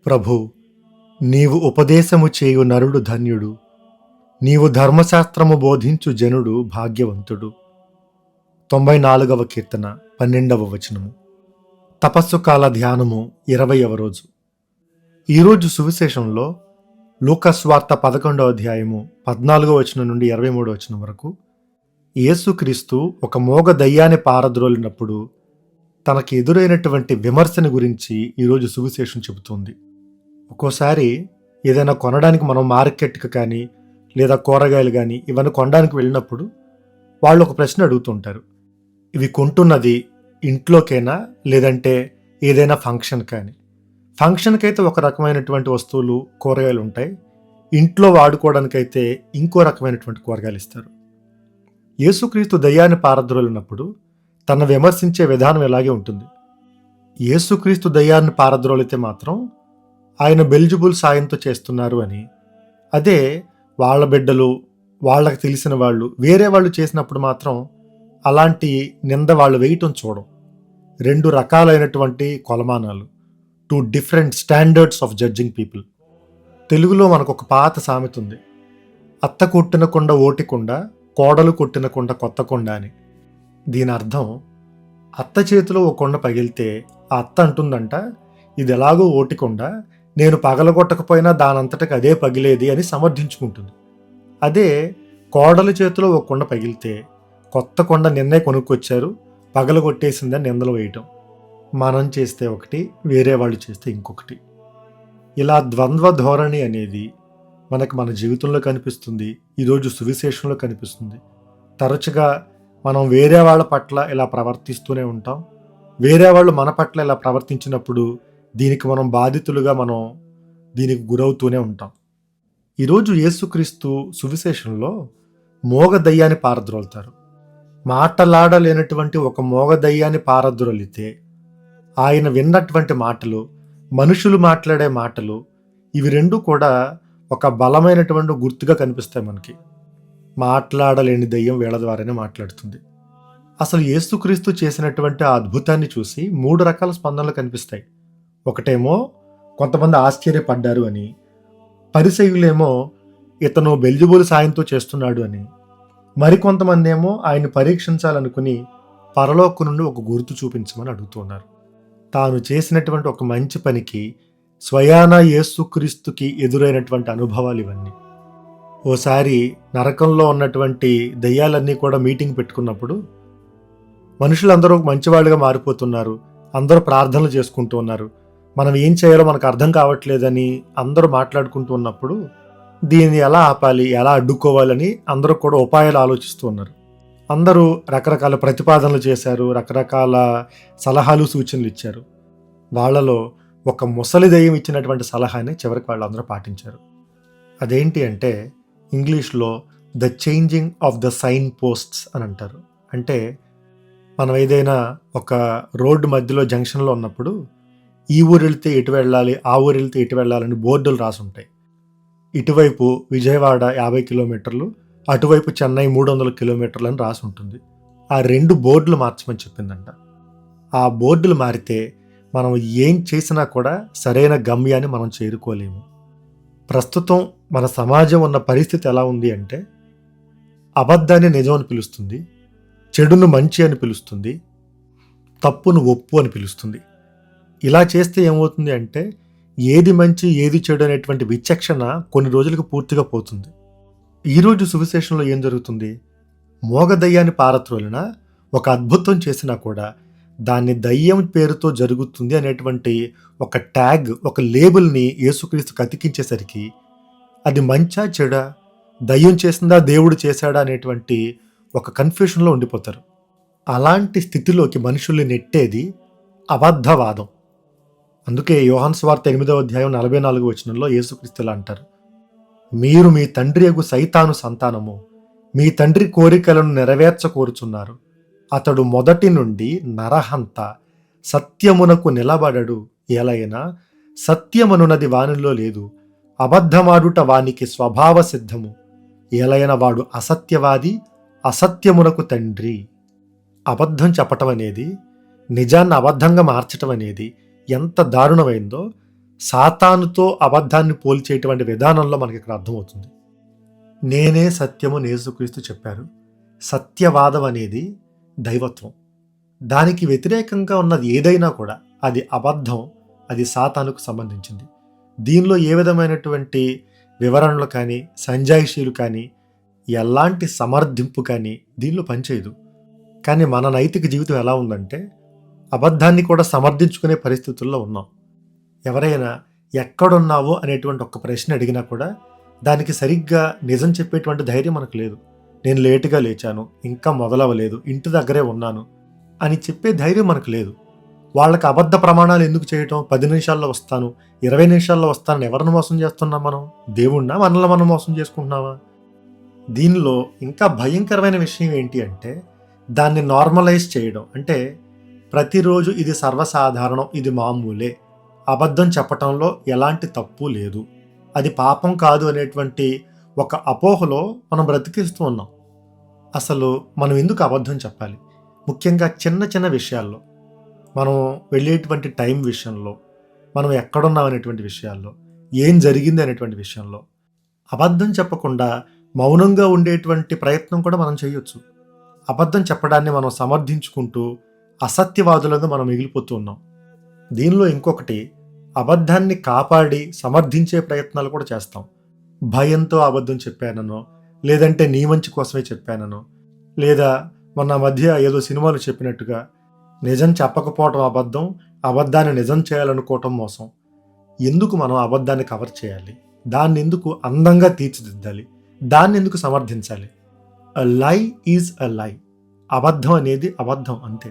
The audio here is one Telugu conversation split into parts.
ప్రభూ, నీవు ఉపదేశము చేయు నరుడు ధన్యుడు. నీవు ధర్మశాస్త్రము బోధించు జనుడు భాగ్యవంతుడు. 94వ కీర్తన 12వ వచనము. తపస్సు కాల ధ్యానము 20వ రోజు. ఈరోజు సువిశేషంలో లూకాస్వార్త 11వ అధ్యాయము 14వ వచనం నుండి 23వ వచనం వరకు యేసుక్రీస్తు ఒక మోగ దయ్యాన్ని పారద్రోలినప్పుడు తనకి ఎదురైనటువంటి విమర్శని గురించి ఈరోజు సువిశేషం చెబుతుంది. ఒక్కోసారి ఏదైనా కొనడానికి మనం మార్కెట్కి కానీ లేదా కూరగాయలు కానీ ఇవన్నీ కొనడానికి వెళ్ళినప్పుడు వాళ్ళు ఒక ప్రశ్న అడుగుతుంటారు. ఇవి కొంటున్నది ఇంట్లోకైనా లేదంటే ఏదైనా ఫంక్షన్ కానీ. ఫంక్షన్కి అయితే ఒక రకమైనటువంటి వస్తువులు కూరగాయలు ఉంటాయి, ఇంట్లో వాడుకోవడానికైతే ఇంకో రకమైనటువంటి కూరగాయలు ఇస్తారు. యేసుక్రీస్తు దయ్యాన్ని పారద్రోలినప్పుడు తన విమర్శించే విధానం ఎలాగే ఉంటుంది. యేసుక్రీస్తు దయ్యాన్ని పారద్రోలితే మాత్రం ఆయన బెల్జబుల్ సాయంతో చేస్తున్నారు అని, అదే వాళ్ళ బిడ్డలు వాళ్ళకి తెలిసిన వాళ్ళు వేరే వాళ్ళు చేసినప్పుడు మాత్రం అలాంటి నింద వాళ్ళు వేయటం చూడం. 2 రకాలైనటువంటి కొలమానాలు, 2 different standards of judging people. తెలుగులో మనకు ఒక పాత సామెత ఉంది, అత్త కొట్టిన కొండ ఓటికొండ, కోడలు కొట్టిన కొండ కొత్త కొండ అని. దీని అర్థం, అత్త చేతిలో ఓ కొండ పగిలితే ఆ అత్త అంటుందంట, ఇది ఎలాగో ఓటికొండ, నేను పగలగొట్టకపోయినా దానంతటకి అదే పగిలేది అని సమర్థించుకుంటుంది. అదే కోడల చేతిలో ఒక కొండ పగిలితే కొత్త కొండ నిన్నే కొనుక్కొచ్చారు, పగలగొట్టేసిందని నిందలు వేయటం. మనం చేస్తే ఒకటి, వేరే వాళ్ళు చేస్తే ఇంకొకటి. ఇలా ద్వంద్వ ధోరణి అనేది మనకు మన జీవితంలో కనిపిస్తుంది, ఈరోజు సువిశేషంలో కనిపిస్తుంది. తరచుగా మనం వేరే వాళ్ళ పట్ల ఇలా ప్రవర్తిస్తూనే ఉంటాం. వేరే వాళ్ళు మన పట్ల ఇలా ప్రవర్తించినప్పుడు దీనికి మనం బాధితులుగా దీనికి గురవుతూనే ఉంటాం. ఈరోజు యేసుక్రీస్తు సువిశేషంలో మోగ దయ్యాన్ని పారద్రోలుతారు. మాటలాడలేనటువంటి ఒక మోగ దయ్యాన్ని పారద్రోలితే ఆయన విన్నటువంటి మాటలు, మనుషులు మాట్లాడే మాటలు, ఇవి 2 కూడా ఒక బలమైనటువంటి గుర్తుగా కనిపిస్తాయి మనకి. మాట్లాడలేని దయ్యం వీళ్ళ ద్వారానే మాట్లాడుతుంది. అసలు యేసుక్రీస్తు చేసినటువంటి ఆ అద్భుతాన్ని చూసి 3 రకాల స్పందనలు కనిపిస్తాయి. ఒకటేమో కొంతమంది ఆశ్చర్యపడ్డారు అని, పరిసయ్యులేమో ఇతను బెల్జబుల్ సాయంతో చేస్తున్నాడు అని, మరికొంతమంది ఏమో ఆయన పరీక్షించాలనుకుని పరలోకం నుండి ఒక గుర్తు చూపించమని అడుగుతున్నారు. తాను చేసినటువంటి ఒక మంచి పనికి స్వయాన యేసుక్రీస్తుకి ఎదురైనటువంటి అనుభవాలు ఇవన్నీ. ఓసారి నరకంలో ఉన్నటువంటి దయ్యాలన్నీ కూడా మీటింగ్ పెట్టుకున్నప్పుడు మనుషులందరూ మంచివాళ్ళుగా మారిపోతున్నారు, అందరూ ప్రార్థనలు చేసుకుంటూ ఉన్నారు, మనం ఏం చేయాలో మనకు అర్థం కావట్లేదని అందరూ మాట్లాడుకుంటూ ఉన్నప్పుడు దీన్ని ఎలా ఆపాలి, ఎలా అడ్డుకోవాలని అందరూ కూడా ఉపాయాలు ఆలోచిస్తూ ఉన్నారు. అందరూ రకరకాల ప్రతిపాదనలు చేశారు, రకరకాల సలహాలు సూచనలు ఇచ్చారు. వాళ్ళలో ఒక ముసలి దయ్యం ఇచ్చినటువంటి సలహాని చివరికి వాళ్ళందరూ పాటించారు. అదేంటి అంటే ఇంగ్లీష్లో the changing of the sign posts అని అంటారు. అంటే మనం ఏదైనా ఒక రోడ్డు మధ్యలో జంక్షన్లో ఉన్నప్పుడు ఈ ఊరు వెళ్తే ఎటు వెళ్ళాలి, ఆ ఊరు వెళ్తే ఎటు వెళ్ళాలని బోర్డులు రాసి ఉంటాయి. ఇటువైపు విజయవాడ 50 కిలోమీటర్లు, అటువైపు చెన్నై 300 కిలోమీటర్లు అని రాసి ఉంటుంది. ఆ 2 బోర్డులు మార్చమని చెప్పిందంట. ఆ బోర్డులు మారితే మనం ఏం చేసినా కూడా సరైన గమ్యాన్ని మనం చేరుకోలేము. ప్రస్తుతం మన సమాజం ఉన్న పరిస్థితి ఎలా ఉంది అంటే, అబద్ధాన్ని నిజం అని పిలుస్తుంది, చెడును మంచి అని పిలుస్తుంది, తప్పును ఒప్పు అని పిలుస్తుంది. ఇలా చేస్తే ఏమవుతుంది అంటే ఏది మంచి ఏది చెడు అనేటువంటి విచక్షణ కొన్ని రోజులకు పూర్తిగా పోతుంది. ఈరోజు సువిశేషంలో ఏం జరుగుతుంది? మోగ దయ్యాన్ని పారద్రోలిన ఒక అద్భుతం చేసినా కూడా దాన్ని దయ్యం పేరుతో జరుగుతుంది అనేటువంటి ఒక ట్యాగ్, ఒక లేబుల్ని యేసుక్రీస్తుకు అతికించేసరికి అది మంచా చెడా, దయ్యం చేసిందా దేవుడు చేశాడా అనేటువంటి ఒక కన్ఫ్యూషన్లో ఉండిపోతారు. అలాంటి స్థితిలోకి మనుషుల్ని నెట్టేది అబద్ధవాదం. అందుకే యోహాను సువార్త 8వ అధ్యాయం 44వ వచనంలో యేసుక్రీస్తు ఇలా అంటారు, మీరు మీ తండ్రి యగు సైతాను సంతానము, మీ తండ్రి కోరికలను నెరవేర్చకోరుచున్నారు. అతడు మొదటి నుండి నరహంత, సత్యమునకు నిలబడడు, ఎలైనా సత్యమనున్నది వానిలో లేదు, అబద్ధమాడుట వానికి స్వభావ సిద్ధము, ఎలైన వాడు అసత్యవాది, అసత్యమునకు తండ్రి. అబద్ధం చెప్పటం అనేది, నిజాన్ని అబద్ధంగా మార్చటం అనేది ఎంత దారుణమైందో సాతానుతో అబద్ధాన్ని పోల్చేటువంటి విధానంలో మనకి ఇక్కడ అర్థమవుతుంది. నేనే సత్యము అని యేసుక్రీస్తు చెప్పారు. సత్యవాదం అనేది దైవత్వం. దానికి వ్యతిరేకంగా ఉన్నది ఏదైనా కూడా అది అబద్ధం, అది సాతానుకు సంబంధించింది. దీనిలో ఏ విధమైనటువంటి వివరణలు కానీ, సంజాయిషీలు కానీ, ఎలాంటి సమర్థింపు కానీ దీనిలో పనిచేయదు. కానీ మన నైతిక జీవితం ఎలా ఉందంటే అబద్ధాన్ని కూడా సమర్థించుకునే పరిస్థితుల్లో ఉన్నాం. ఎవరైనా ఎక్కడున్నావో అనేటువంటి ఒక ప్రశ్న అడిగినా కూడా దానికి సరిగ్గా నిజం చెప్పేటువంటి ధైర్యం మనకు లేదు. నేను లేటుగా లేచాను, ఇంకా మొదలవ్వలేదు, ఇంటి దగ్గరే ఉన్నాను అని చెప్పే ధైర్యం మనకు లేదు. వాళ్ళకి అబద్ధ ప్రమాణాలు ఎందుకు చేయటం? 10 నిమిషాల్లో వస్తాను, 20 నిమిషాల్లో వస్తానని ఎవరిని మోసం చేస్తున్నాం మనం? దేవుణ్ణా? మనల్ని మనం మోసం చేసుకుంటున్నావా? దీనిలో ఇంకా భయంకరమైన విషయం ఏంటి అంటే దాన్ని నార్మలైజ్ చేయడం. అంటే ప్రతిరోజు ఇది సర్వసాధారణం, ఇది మామూలే, అబద్ధం చెప్పటంలో ఎలాంటి తప్పు లేదు, అది పాపం కాదు అనేటువంటి ఒక అపోహలో మనం బ్రతికిస్తూ ఉన్నాం. అసలు మనం ఎందుకు అబద్ధం చెప్పాలి? ముఖ్యంగా చిన్న చిన్న విషయాల్లో, మనం వెళ్ళేటువంటి టైం విషయంలో, మనం ఎక్కడున్నాం అనేటువంటి విషయాల్లో, ఏం జరిగింది అనేటువంటి విషయంలో అబద్ధం చెప్పకుండా మౌనంగా ఉండేటువంటి ప్రయత్నం కూడా మనం చేయొచ్చు. అబద్ధం చెప్పడాన్ని మనం సమర్థించుకుంటూ అసత్యవాదులుగా మనం మిగిలిపోతూ ఉన్నాం. దీనిలో ఇంకొకటి, అబద్ధాన్ని కాపాడి సమర్థించే ప్రయత్నాలు కూడా చేస్తాం. భయంతో అబద్ధం చెప్పాననో, లేదంటే నీ మంచి కోసమే చెప్పాననో, లేదా మొన్న మధ్య ఏదో సినిమాలు చెప్పినట్టుగా నిజం చెప్పకపోవటం అబద్ధం, అబద్ధాన్ని నిజం చేయాలనుకోవటం మోసం. ఎందుకు మనం అబద్ధాన్ని కవర్ చేయాలి? దాన్ని ఎందుకు అందంగా తీర్చిదిద్దాలి? దాన్ని ఎందుకు సమర్థించాలి? అ లై ఈజ్ అ లై. అబద్ధం అనేది అబద్ధం అంతే.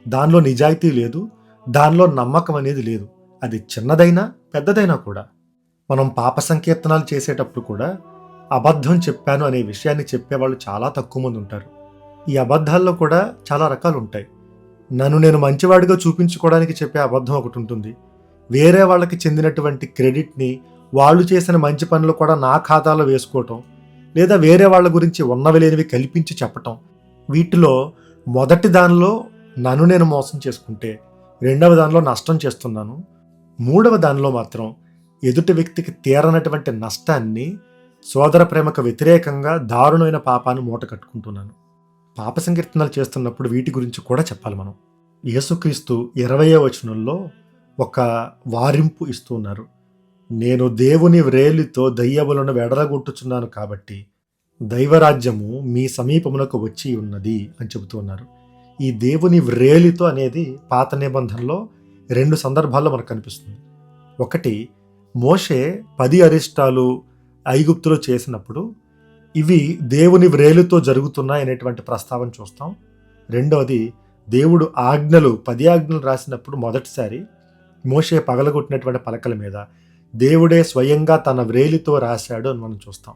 దానిలో నిజాయితీ లేదు, దానిలో నమ్మకం అనేది లేదు. అది చిన్నదైనా పెద్దదైనా కూడా. మనం పాప సంకీర్తనాలు చేసేటప్పుడు కూడా అబద్ధం చెప్పాను అనే విషయాన్ని చెప్పేవాళ్ళు చాలా తక్కువ మంది ఉంటారు. ఈ అబద్ధాల్లో కూడా చాలా రకాలు ఉంటాయి. నన్ను నేను మంచివాడిగా చూపించుకోవడానికి చెప్పే అబద్ధం ఒకటి ఉంటుంది. వేరే వాళ్ళకి చెందినటువంటి క్రెడిట్ని, వాళ్ళు చేసిన మంచి పనులు కూడా నా ఖాతాలో వేసుకోవటం, లేదా వేరే వాళ్ళ గురించి ఉన్నవి లేనివి కల్పించి చెప్పటం. వీటిలో మొదటి దానిలో నన్ను నేను మోసం చేసుకుంటే, రెండవ దానిలో నష్టం చేస్తున్నాను, మూడవ దానిలో మాత్రం ఎదుటి వ్యక్తికి తీరనటువంటి నష్టాన్ని, సోదర ప్రేమకు వ్యతిరేకంగా దారుణమైన పాపాన్ని మూట కట్టుకుంటున్నాను. పాప సంకీర్తనలు చేస్తున్నప్పుడు వీటి గురించి కూడా చెప్పాలి మనం. యేసుక్రీస్తు 20వ వచనంలో ఒక వారింపు ఇస్తూ ఉన్నారు. నేను దేవుని వ్రేలితో దయ్యములను వెడలగొట్టుచున్నాను కాబట్టి దైవరాజ్యము మీ సమీపమునకు వచ్చి ఉన్నది అని చెబుతూ ఉన్నారు. ఈ దేవుని వ్రేలితో అనేది పాత నిబంధనలో 2 సందర్భాల్లో మనకు కనిపిస్తుంది. ఒకటి, మోషే 10 అరిష్టాలు ఐగుప్తులో చేసినప్పుడు ఇవి దేవుని వ్రేలుతో జరుగుతున్నాయి అనేటువంటి ప్రస్తావన చూస్తాం. రెండవది, దేవుడు 10 ఆజ్ఞలు రాసినప్పుడు మొదటిసారి మోషే పగలగొట్టినటువంటి పలకల మీద దేవుడే స్వయంగా తన వ్రేలితో రాశాడు అని మనం చూస్తాం.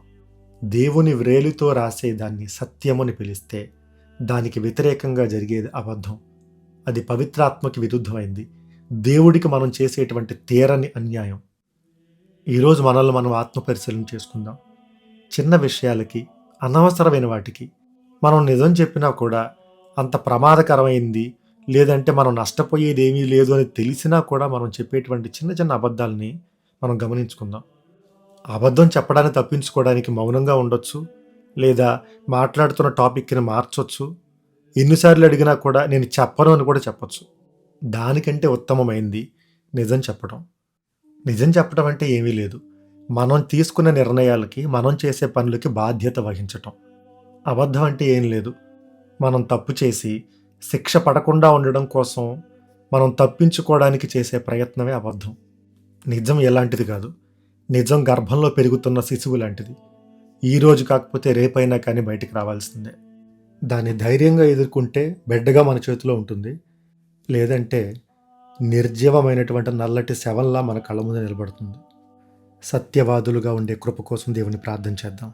దేవుని వ్రేలితో రాసేదాన్ని సత్యమని పిలిస్తే దానికి వ్యతిరేకంగా జరిగేది అబద్ధం. అది పవిత్రాత్మకి విరుద్ధమైంది. దేవుడికి మనం చేసేటువంటి తీరని అన్యాయం. ఈరోజు మనల్ని మనం ఆత్మపరిశీలన చేసుకుందాం. చిన్న విషయాలకి, అనవసరమైన వాటికి మనం నిజం చెప్పినా కూడా అంత ప్రమాదకరమైంది, లేదంటే మనం నష్టపోయేది ఏమీ లేదు అని తెలిసినా కూడా మనం చెప్పేటువంటి చిన్న చిన్న అబద్ధాలని మనం గమనించుకుందాం. అబద్ధం చెప్పడాన్ని తప్పించుకోవడానికి మౌనంగా ఉండొచ్చు, లేదా మాట్లాడుతున్న టాపిక్ని మార్చొచ్చు. ఎన్నిసార్లు అడిగినా కూడా నేను చెప్పను అని కూడా చెప్పొచ్చు. దానికంటే ఉత్తమమైంది నిజం చెప్పడం. నిజం చెప్పడం అంటే ఏమీ లేదు, మనం తీసుకున్న నిర్ణయాలకి, మనం చేసే పనులకి బాధ్యత వహించటం. అబద్ధం అంటే ఏం లేదు, మనం తప్పు చేసి శిక్ష పడకుండా ఉండడం కోసం మనం తప్పించుకోవడానికి చేసే ప్రయత్నమే అబద్ధం. నిజం ఎలాంటిది కాదు, నిజం గర్భంలో పెరుగుతున్న శిశువు లాంటిది. ఈరోజు కాకపోతే రేపైనా కానీ బయటికి రావాల్సిందే. దాన్ని ధైర్యంగా ఎదుర్కొంటే బిడ్డగా మన చేతిలో ఉంటుంది, లేదంటే నిర్జీవమైనటువంటి నల్లటి శవంలా మన కళ్ళ ముందు నిలబడుతుంది. సత్యవాదులుగా ఉండే కృప కోసం దేవుని ప్రార్థన చేద్దాం.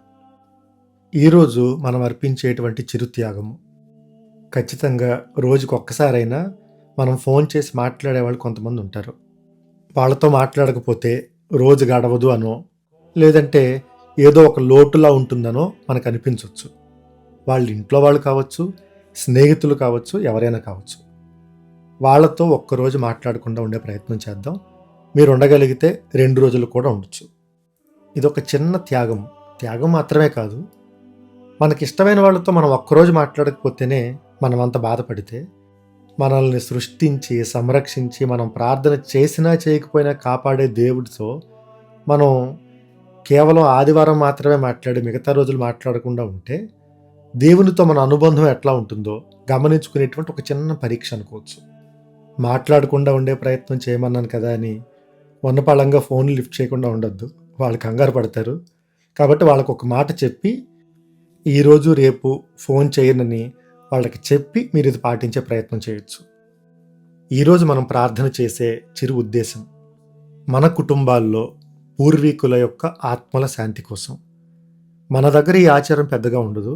ఈరోజు మనం అర్పించేటువంటి చిరుత్యాగము, ఖచ్చితంగా రోజుకు ఒక్కసారైనా మనం ఫోన్ చేసి మాట్లాడేవాళ్ళు కొంతమంది ఉంటారు. వాళ్ళతో మాట్లాడకపోతే రోజు గడవదు అనో, లేదంటే ఏదో ఒక లోటులా ఉంటుందనో మనకు అనిపించవచ్చు. వాళ్ళ ఇంట్లో వాళ్ళు కావచ్చు, స్నేహితులు కావచ్చు, ఎవరైనా కావచ్చు. వాళ్ళతో ఒక్కరోజు మాట్లాడకుండా ఉండే ప్రయత్నం చేద్దాం. మీరు ఉండగలిగితే 2 రోజులు కూడా ఉండొచ్చు. ఇదొక చిన్న త్యాగం. త్యాగం మాత్రమే కాదు, మనకిష్టమైన వాళ్ళతో మనం ఒక్కరోజు మాట్లాడకపోతేనే మనమంత బాధపడితే, మనల్ని సృష్టించి, సంరక్షించి, మనం ప్రార్థన చేసినా చేయకపోయినా కాపాడే దేవుడితో మనం కేవలం ఆదివారం మాత్రమే మాట్లాడి మిగతా రోజులు మాట్లాడకుండా ఉంటే, దేవునితో మన అనుబంధం ఎట్లా ఉంటుందో గమనించుకునేటువంటి ఒక చిన్న పరీక్ష అనుకోవచ్చు. మాట్లాడకుండా ఉండే ప్రయత్నం చేయమన్నాను కదా అని ఉన్నపళంగా ఫోన్లు లిఫ్ట్ చేయకుండా ఉండొద్దు. వాళ్ళు కంగారు పడతారు. కాబట్టి వాళ్ళకు ఒక మాట చెప్పి, ఈరోజు రేపు ఫోన్ చేయనని వాళ్ళకి చెప్పి మీరు ఇది పాటించే ప్రయత్నం చేయొచ్చు. ఈరోజు మనం ప్రార్థన చేసే చిరు ఉద్దేశం, మన కుటుంబాల్లో పూర్వీకుల యొక్క ఆత్మల శాంతి కోసం. మన దగ్గర ఈ ఆచారం పెద్దగా ఉండదు.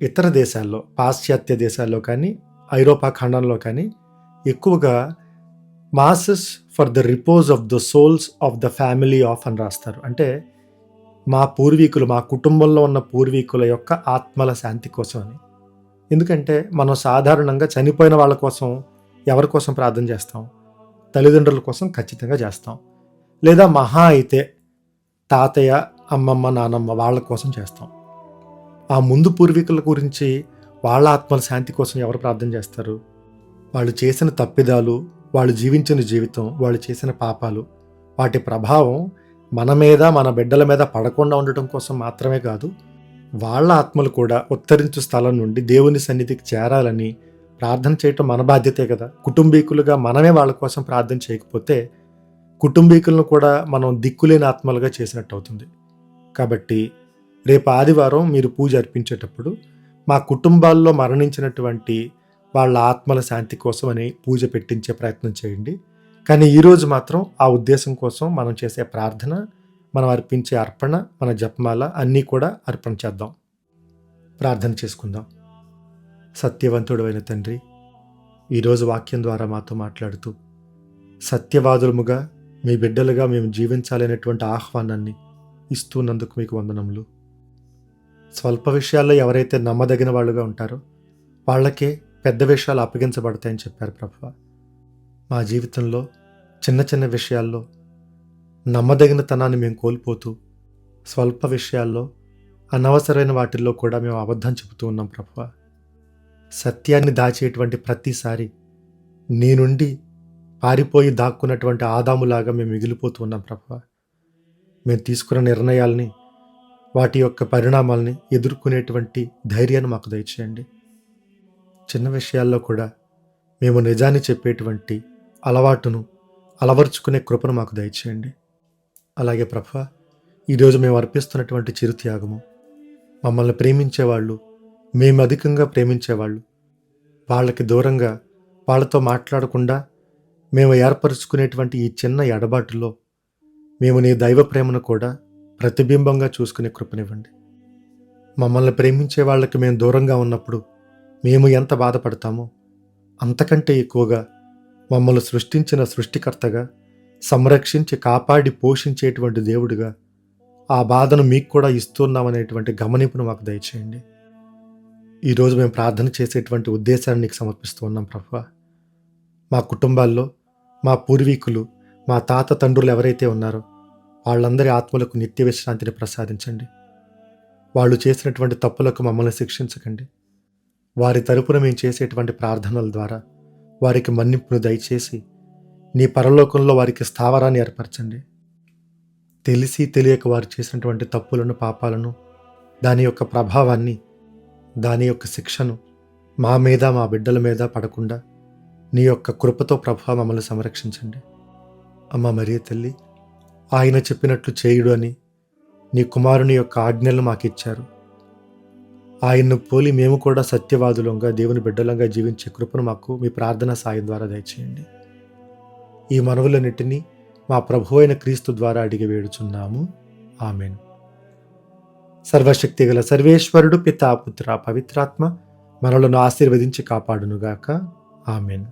ఇతర దేశాల్లో, పాశ్చాత్య దేశాల్లో కానీ, ఐరోపా ఖండంలో కానీ ఎక్కువగా masses for the repose of the souls of the family of అని రాస్తారు. అంటే మా పూర్వీకులు, మా కుటుంబంలో ఉన్న పూర్వీకుల యొక్క ఆత్మల శాంతి కోసం అని. ఎందుకంటే మనం సాధారణంగా చనిపోయిన వాళ్ళ కోసం ఎవరి కోసం ప్రార్థన చేస్తాం? తల్లిదండ్రుల కోసం ఖచ్చితంగా చేస్తాం. లేదా మహా అయితే తాతయ్య, అమ్మమ్మ, నానమ్మ వాళ్ళ కోసం చేస్తాం. ఆ ముందు పూర్వీకుల గురించి, వాళ్ళ ఆత్మల శాంతి కోసం ఎవరు ప్రార్థన చేస్తారు? వాళ్ళు చేసిన తప్పిదాలు, వాళ్ళు జీవించిన జీవితం, వాళ్ళు చేసిన పాపాలు, వాటి ప్రభావం మన మీద, మన బిడ్డల మీద పడకుండా ఉండటం కోసం మాత్రమే కాదు, వాళ్ళ ఆత్మలు కూడా ఉత్తరించు స్థలం నుండి దేవుని సన్నిధికి చేరాలని ప్రార్థన చేయటం మన బాధ్యతే కదా. కుటుంబీకులుగా మనమే వాళ్ళ కోసం ప్రార్థన చేయకపోతే కుటుంబీకులను కూడా మనం దిక్కులేని ఆత్మలుగా చేసినట్టు అవుతుంది. కాబట్టి రేపు ఆదివారం మీరు పూజ అర్పించేటప్పుడు మా కుటుంబాల్లో మరణించినటువంటి వాళ్ళ ఆత్మల శాంతి కోసం అని పూజ పెట్టించే ప్రయత్నం చేయండి. కానీ ఈరోజు మాత్రం ఆ ఉద్దేశం కోసం మనం చేసే ప్రార్థన, మనం అర్పించే అర్పణ, మన జపమాల అన్నీ కూడా అర్పణ చేద్దాం. ప్రార్థన చేసుకుందాం. సత్యవంతుడు అయిన తండ్రి, ఈరోజు వాక్యం ద్వారా మాతో మాట్లాడుతూ సత్యవాదులముగా మీ బిడ్డలుగా మేము జీవించాలనేటువంటి ఆహ్వానాన్ని ఇస్తున్నందుకు మీకు వందనములు. స్వల్ప విషయాల్లో ఎవరైతే నమ్మదగిన వాళ్ళుగా ఉంటారో వాళ్ళకే పెద్ద విషయాలు అప్పగించబడతాయని చెప్పారు ప్రభువా. మా జీవితంలో చిన్న చిన్న విషయాల్లో నమ్మదగినతనాన్ని మేము కోల్పోతూ, స్వల్ప విషయాల్లో అనవసరమైన వాటిల్లో కూడా మేము అబద్ధం చెబుతూ ఉన్నాం ప్రభువా. సత్యాన్ని దాచేటువంటి ప్రతిసారి నీ నుండి పారిపోయి దాక్కున్నటువంటి ఆదాములాగా మేము మిగిలిపోతూ ఉన్నాం ప్రభువా. మేము తీసుకున్న నిర్ణయాల్ని, వాటి యొక్క పరిణామాల్ని ఎదుర్కొనేటువంటి ధైర్యాన్ని మాకు దయచేయండి. చిన్న విషయాల్లో కూడా మేము నిజాన్ని చెప్పేటువంటి అలవాటును అలవర్చుకునే కృపను మాకు దయచేయండి. అలాగే ప్రభువా, ఈరోజు మేము అర్పిస్తున్నటువంటి చిరుత్యాగము, మమ్మల్ని ప్రేమించేవాళ్ళు, మేము అధికంగా ప్రేమించేవాళ్ళు, వాళ్ళకి దూరంగా, వాళ్ళతో మాట్లాడకుండా మేము ఏర్పరుచుకునేటువంటి ఈ చిన్న ఎడబాటులో మేము నీ దైవ ప్రేమను కూడా ప్రతిబింబంగా చూసుకునే కృపనివ్వండి. మమ్మల్ని ప్రేమించే వాళ్ళకి మేము దూరంగా ఉన్నప్పుడు మేము ఎంత బాధపడతామో అంతకంటే ఎక్కువగా మమ్మల్ని సృష్టించిన సృష్టికర్తగా, సంరక్షించి కాపాడి పోషించేటువంటి దేవుడిగా ఆ బాధను మీకు కూడా ఇస్తున్నామనేటువంటి గమనింపును మాకు దయచేయండి. ఈరోజు మేము ప్రార్థన చేసేటువంటి ఉద్దేశాన్ని నీకు సమర్పిస్తూ ఉన్నాం ప్రభువా. మా కుటుంబాల్లో మా పూర్వీకులు, మా తాత తండ్రులు ఎవరైతే ఉన్నారో వాళ్ళందరి ఆత్మలకు నిత్య విశ్రాంతిని ప్రసాదించండి. వాళ్ళు చేసినటువంటి తప్పులకు మమ్మల్ని శిక్షించకండి. వారి తరపున మేము చేసేటువంటి ప్రార్థనల ద్వారా వారికి మన్నింపును దయచేసి నీ పరలోకంలో వారికి స్థావరాన్ని ఏర్పరచండి. తెలిసి తెలియక వారు చేసినటువంటి తప్పులను, పాపాలను, దాని యొక్క ప్రభావాన్ని, దాని యొక్క శిక్షను మా మీద, మా బిడ్డల మీద పడకుండా నీ యొక్క కృపతో ప్రభావం మమ్మల్ని సంరక్షించండి. అమ్మ మరియ తల్లి, ఆయన చెప్పినట్లు చేయుడు అని నీ కుమారుని యొక్క ఆజ్ఞలను మాకు ఇచ్చారు. ఆయన్ను పోలి మేము కూడా సత్యవాదులంగా, దేవుని బిడ్డలంగా జీవించే కృపను మాకు మీ ప్రార్థనా సాయం ద్వారా దయచేయండి. ఈ మనవులన్నిటినీ మా ప్రభు అయిన క్రీస్తు ద్వారా అడిగి వేడుచున్నాము. ఆమెన్. సర్వశక్తి గల సర్వేశ్వరుడు, పితా, పుత్ర, పవిత్రాత్మ మనలను ఆశీర్వదించి కాపాడునుగాక. ఆమెన్.